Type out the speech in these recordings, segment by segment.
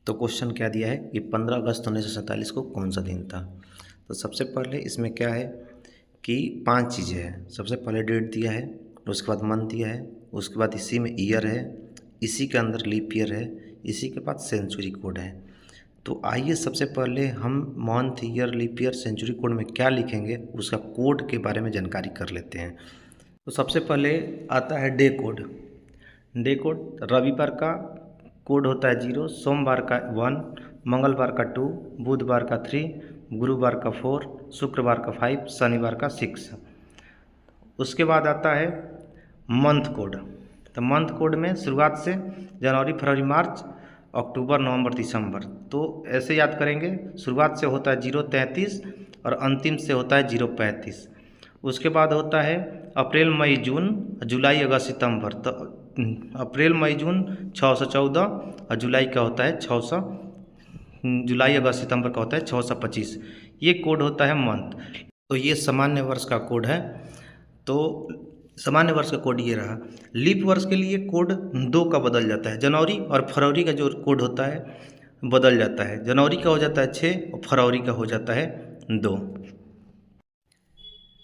तो क्वेश्चन क्या दिया है कि 15 अगस्त 1947 को कौन सा दिन था। तो सबसे पहले इसमें क्या है कि 5 चीज़ें हैं। सबसे पहले डेट दिया है, उसके बाद मंथ दिया है, उसके बाद इसी में ईयर है, इसी के अंदर लीप ईयर है, इसी के बाद सेंचुरी कोड है। तो आइए सबसे पहले हम month, year, leap year, century code में क्या लिखेंगे उसका कोड के बारे में जानकारी कर लेते हैं। तो सबसे पहले आता है डे कोड। डे कोड रविवार का कोड होता है 0, सोमवार का 1, मंगलवार का 2, बुधवार का 3, गुरुवार का 4, शुक्रवार का 5, शनिवार का 6। उसके बाद आता है मंथ कोड। तो मंथ कोड में शुरुआत से जनवरी, फरवरी, मार्च, अक्टूबर, नवंबर, दिसंबर। तो ऐसे याद करेंगे, शुरुआत से होता है 033 और अंतिम से होता है 035। उसके बाद होता है अप्रैल, मई, जून, जुलाई, अगस्त, सितंबर। तो अप्रैल, मई, जून 614 और जुलाई का होता है 600, जुलाई, अगस्त, सितंबर का होता है 625। ये कोड होता है मंथ। तो ये सामान्य वर्ष का कोड है। तो सामान्य वर्ष का कोड ये रहा। लीप वर्ष के लिए कोड 2 का बदल जाता है। जनवरी और फरवरी का जो कोड होता है बदल जाता है। जनवरी का हो जाता है 6 और फरवरी का हो जाता है 2।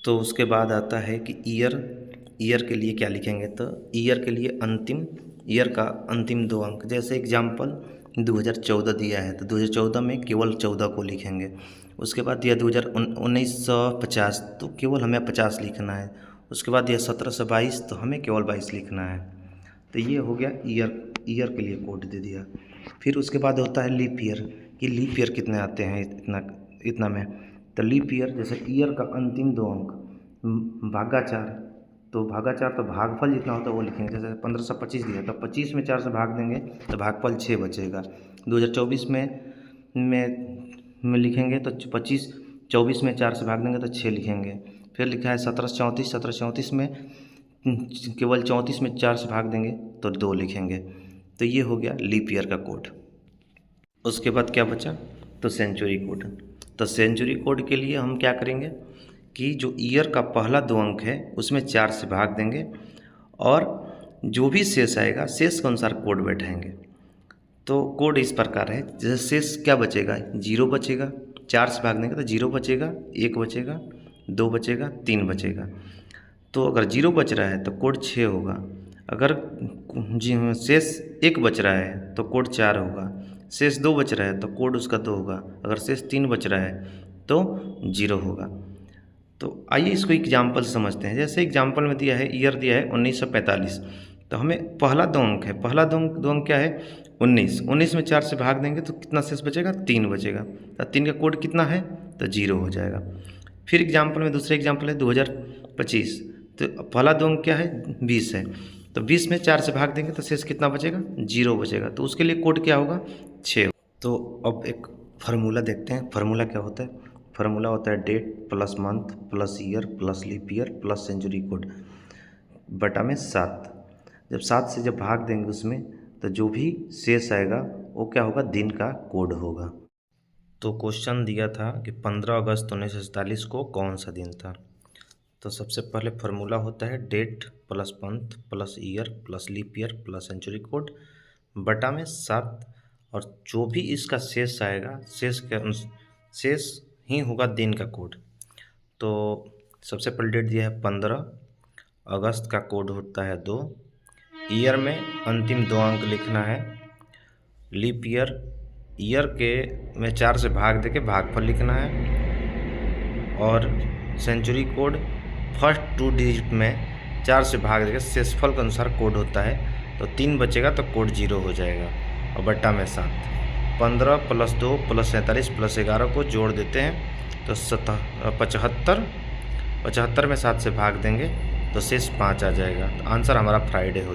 तो उसके बाद आता है कि ईयर के लिए क्या लिखेंगे। तो ईयर के लिए ईयर का अंतिम 2 अंक। जैसे एग्जाम्पल 2014 दिया है तो 2014 में केवल 14 को लिखेंगे। उसके बाद दिया 1950 तो केवल हमें 50 लिखना है। उसके बाद दिया 1722 तो हमें केवल 22 लिखना है। तो ये हो गया ईयर के लिए कोड दे दिया। फिर उसके बाद होता है लीप ईयर कि लीप ईयर कितने आते हैं इतना में। तो लीप ईयर जैसे ईयर का अंतिम 2 अंक भागा 4, तो भागा 4 तो भागफल जितना होता है वो लिखेंगे। जैसे 1525 दिया तो 25 में 4 से भाग देंगे तो भागफल 6 बचेगा। 2024 में लिखेंगे तो 24 में 4 से भाग देंगे तो 6 लिखेंगे। फिर लिखा है 1734 में केवल 34 में 4 से भाग देंगे तो 2 लिखेंगे। तो ये हो गया लीप ईयर का कोड। उसके बाद क्या बचा तो सेंचुरी कोड। तो सेंचुरी कोड के लिए हम क्या करेंगे कि जो ईयर का पहला 2 अंक है उसमें 4 से भाग देंगे और जो भी शेष आएगा शेष के अनुसार कोड बैठाएंगे। तो कोड इस प्रकार है, जैसे शेष क्या बचेगा 0 बचेगा, 4 से भाग देंगे तो 0 बचेगा, 1 बचेगा, 2 बचेगा, 3 बचेगा। तो अगर 0 बच रहा है तो कोड 6 होगा। अगर शेष 1 बच रहा है तो कोड 4 होगा। शेष 2 बच रहा है तो कोड उसका 2 होगा। अगर शेष 3 बच रहा है तो 0 होगा। तो आइए इसको एग्जाम्पल समझते हैं। जैसे एग्जाम्पल में दिया है ईयर दिया है 1945 तो हमें पहला 2 अंक है। पहला 2 अंक क्या है 19 में 4 से भाग देंगे तो कितना शेष बचेगा 3 बचेगा। तो 3 का कोड कितना है तो 0 हो जाएगा। फिर एग्जाम्पल में दूसरा एग्जाम्पल है 2025 तो पहला 2 अंक क्या है 20 है। तो 20 में 4 से भाग देंगे तो शेष कितना बचेगा 0 बचेगा। तो उसके लिए कोड क्या होगा 6। तो अब एक फार्मूला देखते हैं। फार्मूला क्या होता है। फार्मूला होता है date plus month plus year plus leap year plus century code बटा में 7। जब 7 से जब भाग देंगे उसमें तो जो भी शेष आएगा वो क्या होगा दिन का कोड होगा। तो क्वेश्चन दिया था कि 15 अगस्त 1947 को कौन सा दिन था। तो सबसे पहले फार्मूला होता है date plus month plus year plus leap year plus century code बटा में 7 और जो भी इसका शेष आएगा शेष ही होगा दिन का कोड। तो सबसे पहले डेट दिया है 15 अगस्त का कोड होता है 2। ईयर में अंतिम 2 अंक लिखना है। लीप ईयर के में 4 से भाग देके भागफल लिखना है। और सेंचुरी कोड फर्स्ट 2 डिजिट में 4 से भाग देके शेषफल के अनुसार कोड होता है। तो 3 बचेगा तो कोड 0 हो जाएगा और बट्टा में 7। 15 प्लस 2 प्लस 47 प्लस 11 को जोड़ देते हैं तो 75 में 7 से भाग देंगे तो शेष 5 आ जाएगा। तो आंसर हमारा फ्राइडे हो जाएगा।